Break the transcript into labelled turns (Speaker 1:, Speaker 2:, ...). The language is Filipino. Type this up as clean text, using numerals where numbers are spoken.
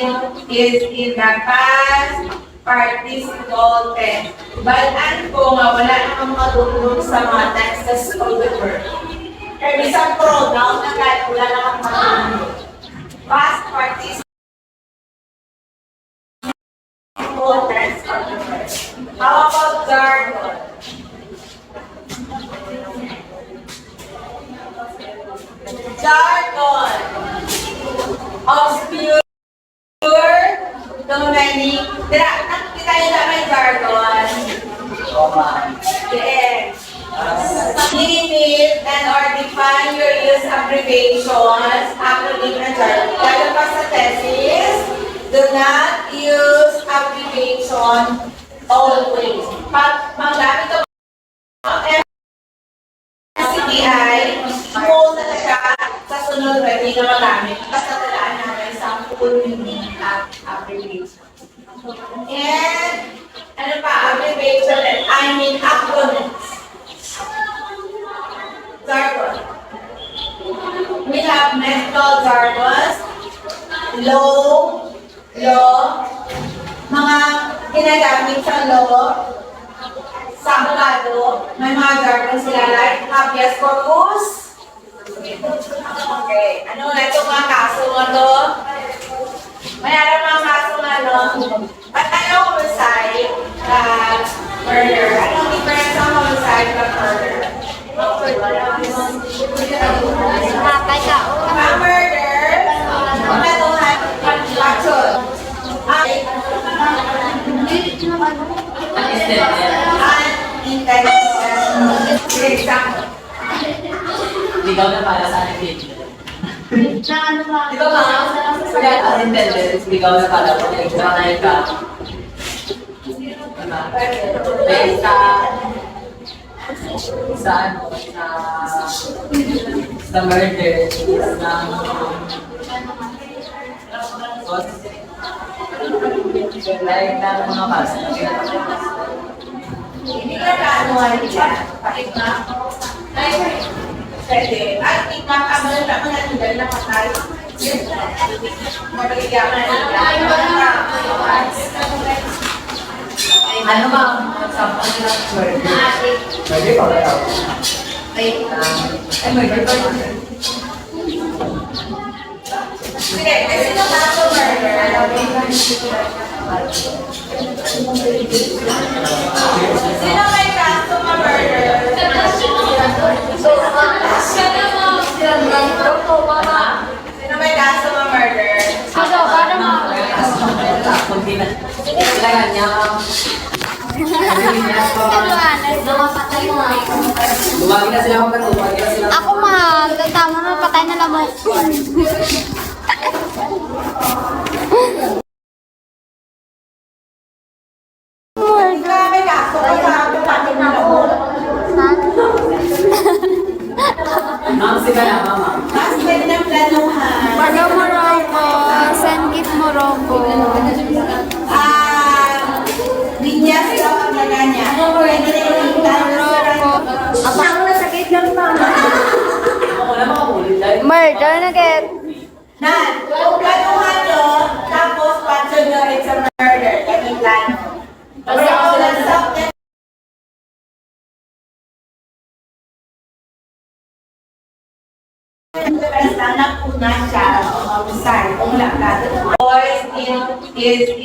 Speaker 1: in the past participle. Balaan ko nga wala namang matulog sa mga texts of the verb. Kaya isang pronoun na kahit wala namang matulog. Past participle tense of the verb. How about jargon? Jargon. Obscure. Too many. Nakikita nyo na may jargon. Yes. Limit and or define your use abbreviations. Acronym and jargon. Lalo pa sa thesis, do not use abbreviation always. Pag maggamit ka CPI, kung na siya sa sunod pwede na magamit. Basta talaan namin sa full meaning at abbreviation. And, ano pa, abbreviation, I mean acronyms. Jargon. We have medical jargons, law, mga ginagamit sa law, sa abogado, may mga jargon sila like habeas corpus. Okay, ano na itong mga kaso nga to? Mayroon mga kaso nga no? At ano homicide at murder? Anong difference ng homicide at murder? Ang murder, pagkatuhan, pagkatsun. Example.
Speaker 2: Ligaw na para sa ating video. Di ba mga? Kaya unintelligence, ligaw na para sa ating kanay ka. Dahil sa ano, sa murder, like na mga kaso.
Speaker 1: Hindi ka kaanuhan nila. Pakitma. Pwede. At ikma ka mo na mga nila na patay. Mabagyan na nila.
Speaker 2: Ano ba ang sample nila ng murder? Pwede pa ba yun? Ay, murder pa yun.
Speaker 1: Sige, kasi nung kaso murder, sino may kaso ma-murder? Sino may kaso ma-murder?
Speaker 2: Kunti na. Kailangan niya Lumagi na sila mga lumagi na sila.
Speaker 3: Ako mahal, tama na patay na lamok.
Speaker 1: May kaso ka sa kapatid na loob.
Speaker 2: Ma'am, sila na, mama.
Speaker 1: Mas pwede ng planuhan.
Speaker 3: Baga Morocco, Sengit Morocco.
Speaker 1: Binyas ka ang naganya. Ano pwede rin yung
Speaker 3: Morocco.
Speaker 1: Ako na sakit lang pa.
Speaker 2: Ako na makamulit dahil.
Speaker 3: Murder na get.
Speaker 1: Nan, kung planuhan nyo, tapos pansyon nyo rin sa murder. Ganun plano. Kasi ako lang sa Basta na po na siya, kung wala ka. Boys is